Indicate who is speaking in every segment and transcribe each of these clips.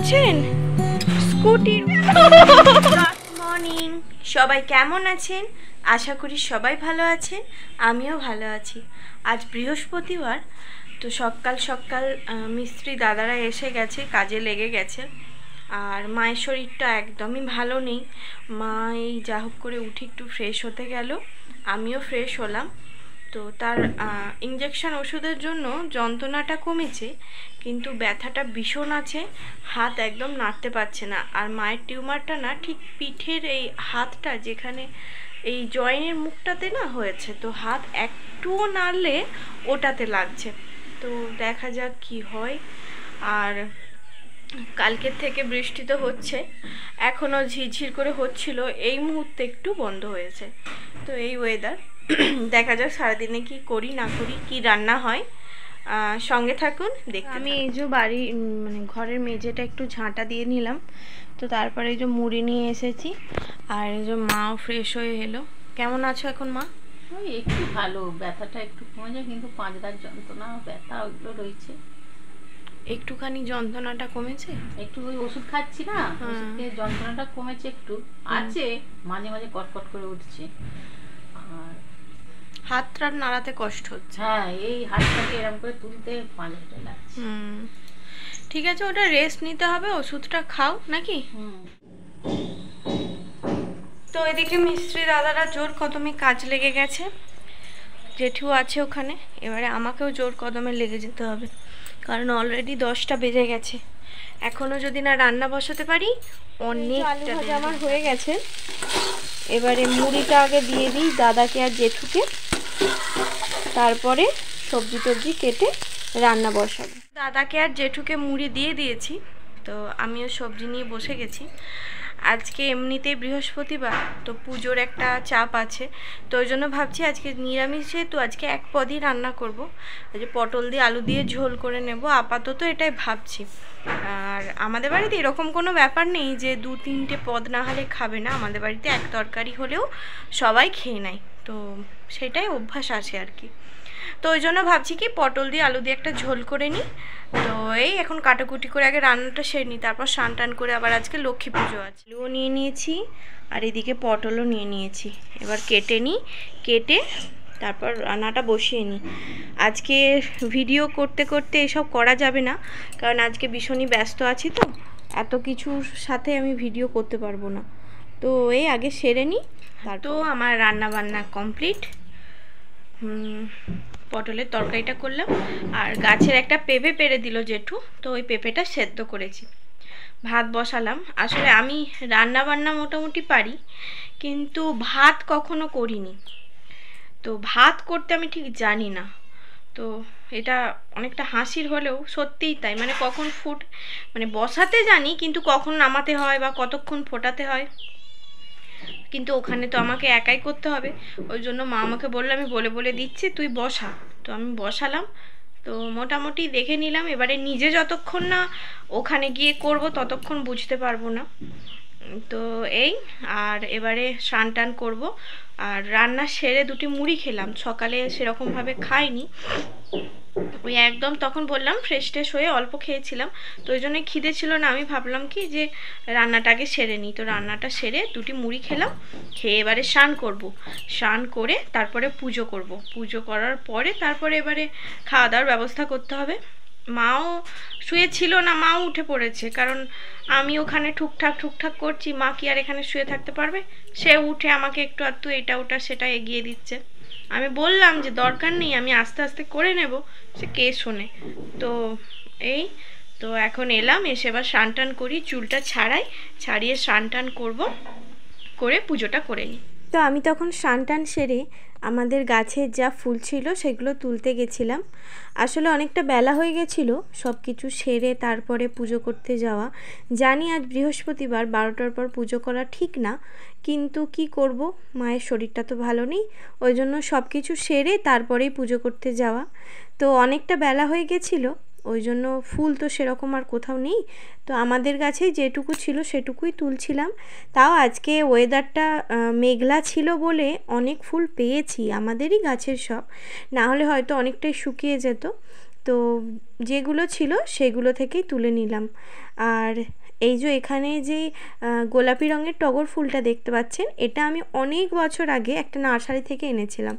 Speaker 1: দেখছেন স্কুটির। মর্নিং, সবাই কেমন আছেন? আশা করি সবাই ভালো আছেন, আমিও ভালো আছি। আজ বৃহস্পতিবার, তো সকাল সকাল মিস্ত্রি দাদারা এসে গেছে, কাজে লেগে গেছে। আর মায়ের শরীরটা একদমই ভালো নেই। মা এই যা হোক করে উঠে একটু ফ্রেশ হতে গেল, আমিও ফ্রেশ হলাম। তো তার ইঞ্জেকশন ওষুধের জন্য যন্ত্রণাটা কমেছে, কিন্তু ব্যথাটা ভীষণ আছে, হাত একদম নাড়তে পারছে না। আর মায়ের টিউমারটা না ঠিক পিঠের এই হাতটা, যেখানে এই জয়েনের মুখটাতে না হয়েছে, তো হাত একটুও নাড়লে ওটাতে লাগছে। তো দেখা যাক কি হয়। আর কালকের থেকে বৃষ্টি তো হচ্ছে, এখনও ঝিরঝির করে হচ্ছিল, এই মুহূর্তে একটু বন্ধ হয়েছে। তো এই ওয়েদার, দেখা যাক সারাদিনে কি করি না করি, কি রান্না হয়। সঙ্গে থাকুন, দেখতে। আমি এই যে বাড়ি মানে ঘরের মেঝেটা একটু ঝাঁটা দিয়ে নিলাম, তো তারপরে এই যে মুড়ি নিয়ে এসেছি। আর এই যে মাও ফ্রেশ হয়ে এলো। কেমন আছো এখন মা?
Speaker 2: ওই একটু ভালো, ব্যথাটা একটু কমে যায়, কিন্তু পাঁজরার যন্ত্রণা ব্যথা ওইগুলো রয়েছে।
Speaker 1: একটুখানি যন্ত্রণাটা কমেছে, একটু
Speaker 2: ওই ওষুধ খাচ্ছি না, ওষুধ খেয়ে যন্ত্রণাটা কমেছে একটু, আছে মাঝে মাঝে কটকট করে উঠছে। আর
Speaker 1: হাতটা নাড়াতে কষ্ট হচ্ছে।
Speaker 2: হ্যাঁ, এই হাতটাকে এরকম করে তুলতে পাঁজরাটা লাগছে।
Speaker 1: ঠিক আছে, ওটা রেস্ট নিতে হবে, ওষুধটা খাও নাকি। তো এদিকে মিস্ত্রি দাদারা জোর কদমে কাজ লেগে গেছে, জেঠু আছে ওখানে। এবারে আমাকেও জোর কদমে লেগে যেতে হবে, কারণ অলরেডি 10টা বেজে গেছে। এখনও যদি না রান্না বসাতে পারি, অনেকটা। আমার হয়ে গেছে, এবারে মুড়িটা আগে দিয়ে দিই দাদাকে আর জেঠুকে, তারপরে সবজি টবজি কেটে রান্না বসাবো। দাদাকে আর জেঠুকে মুড়ি দিয়ে দিয়েছি, তো আমিও সবজি নিয়ে বসে গেছি। আজকে এমনিতেই বৃহস্পতিবার, তো পুজোর একটা চাপ আছে, তো ওই জন্য ভাবছি আজকে নিরামিষ যেহেতু আজকে এক পদই রান্না করব। যে পটল দিয়ে আলু দিয়ে ঝোল করে নেব আপাতত, এটাই ভাবছি। আর আমাদের বাড়িতে এরকম কোনো ব্যাপার নেই যে 2-3টে পদ না হলে খাবে না, আমাদের বাড়িতে এক তরকারি হলেও সবাই খেয়ে নেয়, তো সেটাই অভ্যাস আছে আর কি। তো ওই জন্য ভাবছি কি পটল দিয়ে আলু দিয়ে একটা ঝোল করে নিই। তো এই এখন কাটাকুটি করে আগে রান্নাটা সেরে নিই, তারপর স্নান টান করে আবার আজকে লক্ষ্মী পুজো আছে। আলুও নিয়ে নিয়েছি আর এদিকে পটলও নিয়ে নিয়েছি, এবার কেটে নিই, কেটে তারপর রান্নাটা বসিয়ে নিই। আজকে ভিডিও করতে করতে এসব করা যাবে না, কারণ আজকে ভীষণই ব্যস্ত আছি, তো এত কিছুর সাথে আমি ভিডিও করতে পারবো না। তো এই আগে সেরে নিই। তো আমার রান্না বান্না কমপ্লিট। পটলের তরকারিটা করলাম, আর গাছের একটা পেঁপে পেড়ে দিল জেঠু, তো ওই পেঁপেটা সেদ্ধ করেছি। ভাত বসালাম। আসলে আমি রান্না বান্না মোটামুটি পারি, কিন্তু ভাত কখনো করিনি, তো ভাত করতে আমি ঠিক জানি না। তো এটা অনেকটা হাসির হলেও সত্যিই তাই, মানে কখন মানে বসাতে জানি, কিন্তু কখন নামাতে হয় বা কতক্ষণ ফোটাতে হয়, কিন্তু ওখানে তো আমাকে একাই করতে হবে। ওই জন্য মা আমাকে বললো আমি বলে বলে দিচ্ছি, তুই বসা। তো আমি বসালাম, তো মোটামুটি দেখে নিলাম। এবারে নিজে যতক্ষণ না ওখানে গিয়ে করব ততক্ষণ বুঝতে পারবো না। তো এই, আর এবারে স্নান টান করবো, আর রান্না সেরে 2টি মুড়ি খেলাম। সকালে সেরকমভাবে খাইনি, ওই একদম তখন বললাম ফ্রেশ ট্রেশ হয়ে অল্প খেয়েছিলাম, তো ওই জন্য খিদে ছিল না। আমি ভাবলাম কি যে রান্নাটাকে সেরে নিই, তো রান্নাটা সেরে 2টি মুড়ি খেলাম, খেয়ে এবারে স্নান করব। স্নান করে তারপরে পুজো করব, পুজো করার পরে তারপরে এবারে খাওয়া দাওয়ার ব্যবস্থা করতে হবে। মাও শুয়েছিল না, মাও উঠে পড়েছে, কারণ আমি ওখানে ঠুকঠাক করছি, মা কি আর এখানে শুয়ে থাকতে পারবে? সে উঠে আমাকে একটু আধটু এটা ওটা সেটা এগিয়ে দিচ্ছে। আমি বললাম যে দরকার নেই, আমি আস্তে আস্তে করে নেব, সে কে শোনে। তো এই, তো এখন এলাম, এসে এবার স্নান টান করি, চুলটা ছাড়িয়ে স্নান টান করবো, করে পুজোটা করে নিই। তো আমি তখন স্নান টান সেরে আমাদের গাছের যা ফুল ছিল সেগুলো তুলতে গেছিলাম। আসলে অনেকটা বেলা হয়ে গেছিলো সব কিছু সেরে তারপরে পুজো করতে যাওয়া। জানি আজ বৃহস্পতিবার, 12টার পর পুজো করা ঠিক না, কিন্তু কি করব, মায়ের শরীরটা তো ভালো নেই, ওই জন্য সব কিছু সেরে তারপরেই পুজো করতে যাওয়া। তো অনেকটা বেলা হয়ে গেছিলো, ওই জন্য ফুল তো সেরকম আর কোথাও নেই, তো আমাদের কাছেই যেটুকু ছিল সেটুকুই তুলছিলাম। তাও আজকে ওয়েদারটা মেঘলা ছিল বলে অনেক ফুল পেয়েছি, আমাদেরই গাছের সব, না হলে হয়তো অনেকটাই শুকিয়ে যেত। তো যেগুলো ছিল সেগুলো থেকেই তুলে নিলাম। আর এই যে এখানে যে গোলাপি রঙের টগর ফুলটা দেখতে পাচ্ছেন, এটা আমি অনেক বছর আগে একটা নার্সারি থেকে এনেছিলাম।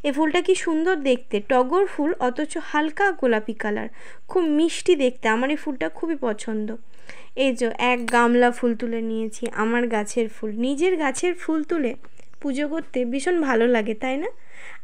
Speaker 1: এই ফুলটা কি সুন্দর দেখতে, টগর ফুল অথচ হালকা গোলাপি কালার, খুব মিষ্টি দেখতে। আমার এই ফুলটা খুবই পছন্দ। এই যে এক গামলা ফুল তুলে নিয়েছি, আমার গাছের ফুল। নিজের গাছের ফুল তুলে পুজো করতে ভীষণ ভালো লাগে, তাই না?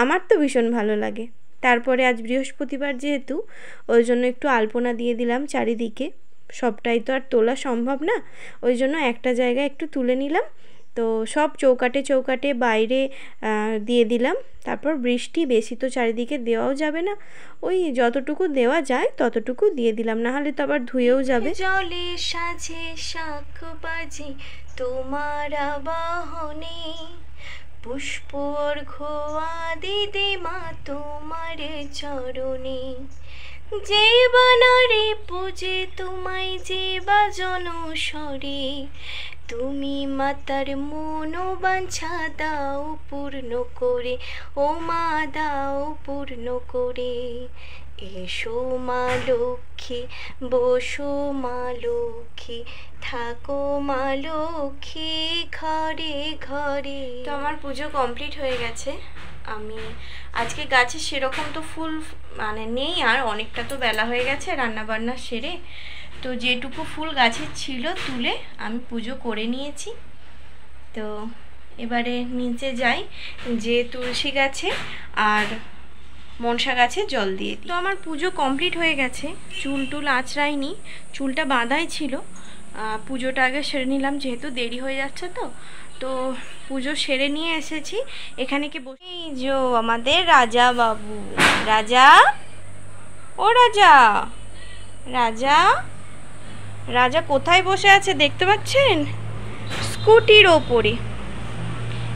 Speaker 1: আমার তো ভীষণ ভালো লাগে। তারপরে আজ বৃহস্পতিবার যেহেতু, ওই জন্য একটু আলপনা দিয়ে দিলাম চারিদিকে। সবটাই তো আর তোলা সম্ভব না, ওই জন্য একটা জায়গায় একটু তুলে নিলাম। তো সব চৌকাটে চৌকাটে বাইরে দিয়ে দিলাম। তারপর বৃষ্টি, বেশি তো চারিদিকে দেওয়াও যাবে না, ওই যতটুকু দেওয়া যায় ততটুকু দিয়ে দিলাম, না হলে তো আবার ধুয়েও যাবে। জলে সাজে শাক বাজে তোমার আবাহনে, পুষ্প অর্ঘ্য দিদি মা তোমার চরণে, যে বানারে পূজে তোমায় যে বাজন স্বরে, তুমি মাতার মনোবাঞ্ছা দাও পূর্ণ করে, ও মা দাও পূর্ণ করে। এসো মা লক্ষ্মী, বসো মা লক্ষ্মী, থাকো মা লক্ষ্মী ঘরে ঘরে। তো আমার পুজো কমপ্লিট হয়ে গেছে। আমি আজকে গাছে সেরকম তো ফুল মানে নেই, আর অনেকটা তো বেলা হয়ে গেছে রান্নাবান্না সেরে। তো যেটুকু ফুল গাছে ছিল তুলে আমি পুজো করে নিয়েছি। তো এবারে নিচে যাই, যে তুলসী গাছে আর মনসা গাছে জল দিয়ে দিই। তো আমার পুজো কমপ্লিট হয়ে গেছে, চুল টুল আঁচড়াইনি, চুলটা বাঁধাই ছিল। পুজোটা আগে সেরে নিলাম, যেহেতু দেরি হয়ে যাচ্ছে। তো পুজো সেরে নিয়ে এসেছি এখানে কি বসে। এই যে আমাদের রাজা বাবু, রাজা, ও রাজা, রাজা, রাজা কোথায় বসে আছে দেখতে পাচ্ছেন? স্কুটির ওপরে।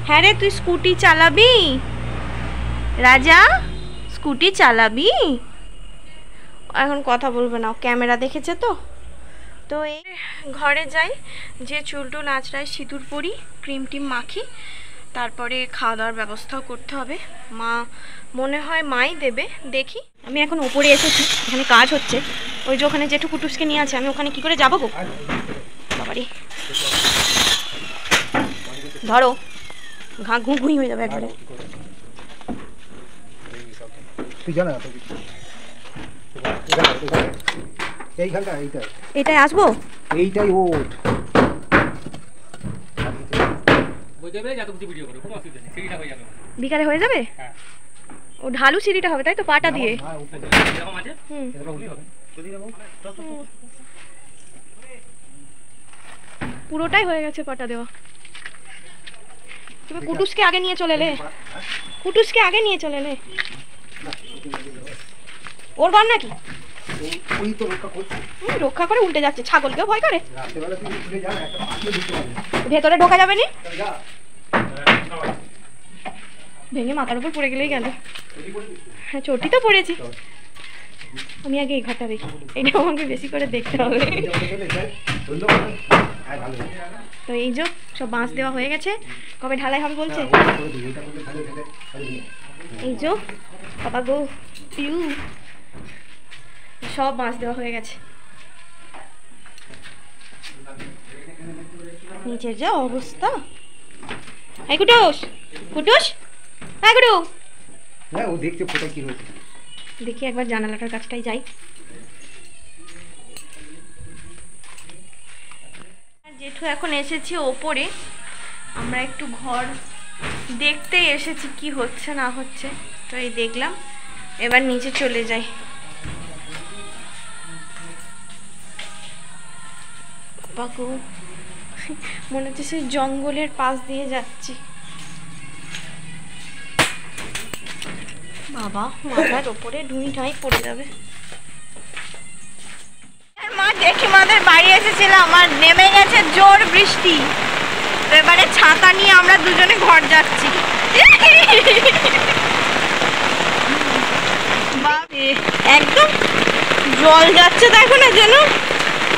Speaker 1: হ্যাঁ রে, তুই স্কুটি চালাবি? রাজা, স্কুটি চালাবি? এখন কথা বলবে না, ক্যামেরা দেখেছে তো। তো এই ঘরে যাই, যে চুল টুল আঁচড়ায় সিঁদুর পরি, ক্রিম টিম মাখি, তারপরে খাওয়া দাওয়ার ব্যবস্থাও করতে হবে। মা মনে হয় মাই দেবে, দেখি। আমি এখন ওপরে এসেছি, এখানে কাজ হচ্ছে। ওই যে ওখানে জেঠু কুটুসকে নিয়ে আছে, আমি ওখানে কি করে যাবো গো বাবারি, ধরো ঘা ঘুঁই হয়ে যাবে একবারে। এইটাই আসবো, এইটাই ওঠ। বিকালে হয়ে যাবে। ও ঢালু সিঁড়িটা হবে তাই তো, পাটা দিয়ে। পুরোটাই হয়ে গেছে পাটা দেওয়া। তুমি কুটুসকে আগে নিয়ে চলে এলে, কুটুসকে আগে নিয়ে চলে এলে। ওর ঘর নাকি? রক্ষা করে উল্টে যাচ্ছে, ছাগলকেও ভয় করে। ভেতরে ঢোকা যাবে না, ভেঙে মাথার উপর পড়ে গেলেই গেল। হ্যাঁ, চটি তো পড়েছি। আমি আগে এই ঘরটা দেখি, এটা আমাকে বেশি করে দেখতে হবে। তো এই যে সব বাঁশ দেওয়া হয়ে গেছে, কবে ঢালাই হবে বলছে। এই যে বাবা গো পিউ, সব বাঁশ দেওয়া হয়ে গেছে। নিচের যা অবস্থা। এই কুটুস, কুটুস, হ্যাঁ গুরু, ও দেখতে ফটো কি হয়েছে দেখি, একবার জানালাটার কাছটাই যাই। জেঠু এখন এসেছি ওপরে, আমরা একটু ঘর দেখতে এসেছি কি হচ্ছে না হচ্ছে। তো এই দেখলাম, এবার নিচে চলে যাই। বাবু মনে হচ্ছে সেই জঙ্গলের পাশ দিয়ে যাচ্ছি। বাবা মাথার ওপরে ঢুই ঢাই পড়ে যাবে। মা জেঠিমাদের বাড়ি এসেছিলাম, আর নেমে গেছে জোর বৃষ্টি। তো এবারে ছাতা নিয়ে আমরা দুজনে ঘর যাচ্ছি। একদম জল যাচ্ছে, দেখো না যেন।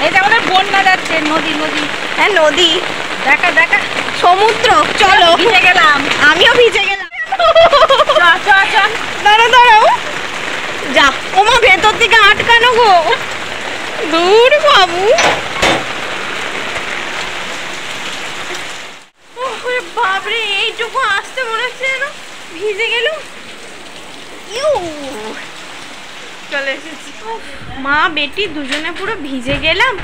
Speaker 1: এই যে আমাদের বন্যা যাচ্ছে, নদী নদী। হ্যাঁ নদী, দেখা দেখা সমুদ্র। চলো, ভিজে গেলাম, আমিও ভিজে গেলাম। দাঁড়াও দাঁড়াও, যা, ওমা ভেতর থেকে আটকানো গো, দূর বাবু। বাপরে, এইটুকু আসতে মনে হচ্ছে যেন ভিজে গেল। চলে এসেছি। মা বেটি দুজনে পুরো ভিজে গেলাম।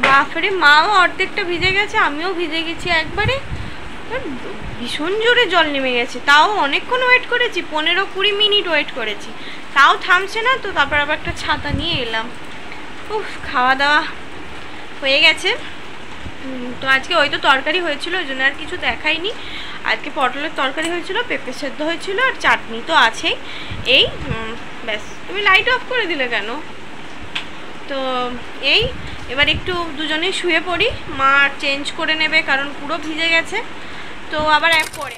Speaker 1: বাপরে, মাও অর্ধেকটা ভিজে গেছে, আমিও ভিজে গেছি একবারে। ভীষণ জোরে জল নেমে গেছে। তাও অনেকক্ষণ ওয়েট করেছি, 15-20 মিনিট ওয়েট করেছি, তাও থামছে না। তো তারপর আবার একটা ছাতা নিয়ে এলাম। উফ, খাওয়া দাওয়া হয়ে গেছে। তো আজকে ওই তো তরকারি হয়েছিল, ওই জন্য আর কিছু দেখাইনি। আজকে পটলের তরকারি হয়েছিল, পেঁপে সেদ্ধ হয়েছিল, আর চাটনি তো আছেই। এই ব্যাস। তুমি লাইট অফ করে দিলে কেন? তো এই এবার একটু দুজনেই শুয়ে পড়ি, মা চেঞ্জ করে নেবে কারণ পুরো ভিজে গেছে। তো আবার পরে।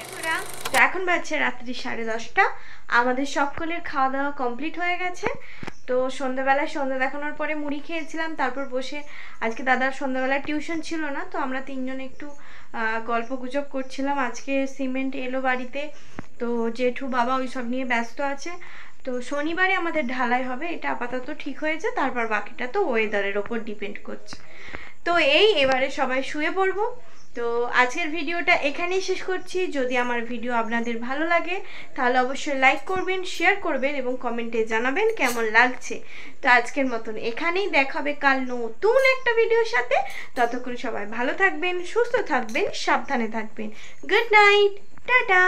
Speaker 1: তো এখন বাজছে রাত্রি 10:30। আমাদের সকলের খাওয়া দাওয়া কমপ্লিট হয়ে গেছে। তো সন্ধ্যাবেলায় সন্ধ্যা দেখানোর পরে মুড়ি খেয়েছিলাম, তারপর বসে আজকে দাদার সন্ধ্যাবেলায় টিউশন ছিল না, তো আমরা তিনজন একটু গল্প গুজব করছিলাম। আজকে সিমেন্ট এলো বাড়িতে, তো জেঠু বাবা ওই সব নিয়ে ব্যস্ত আছে। তো শনিবারে আমাদের ঢালাই হবে, এটা আপাতত ঠিক হয়েছে, তারপর বাকিটা তো ওয়েদারের ওপর ডিপেন্ড করছে। তো এবারে সবাই শুয়ে পড়বো। তো আজকের ভিডিওটা এখানেই শেষ করছি। যদি আমার ভিডিও আপনাদের ভালো লাগে তাহলে অবশ্যই লাইক করবেন, শেয়ার করবেন এবং কমেন্টে জানাবেন কেমন লাগছে। তো আজকের মতন এখানেই, দেখাবে কাল নতুন একটা ভিডিওর সাথে। ততক্ষণ সবাই ভালো থাকবেন, সুস্থ থাকবেন, সাবধানে থাকবেন। Good night, tata.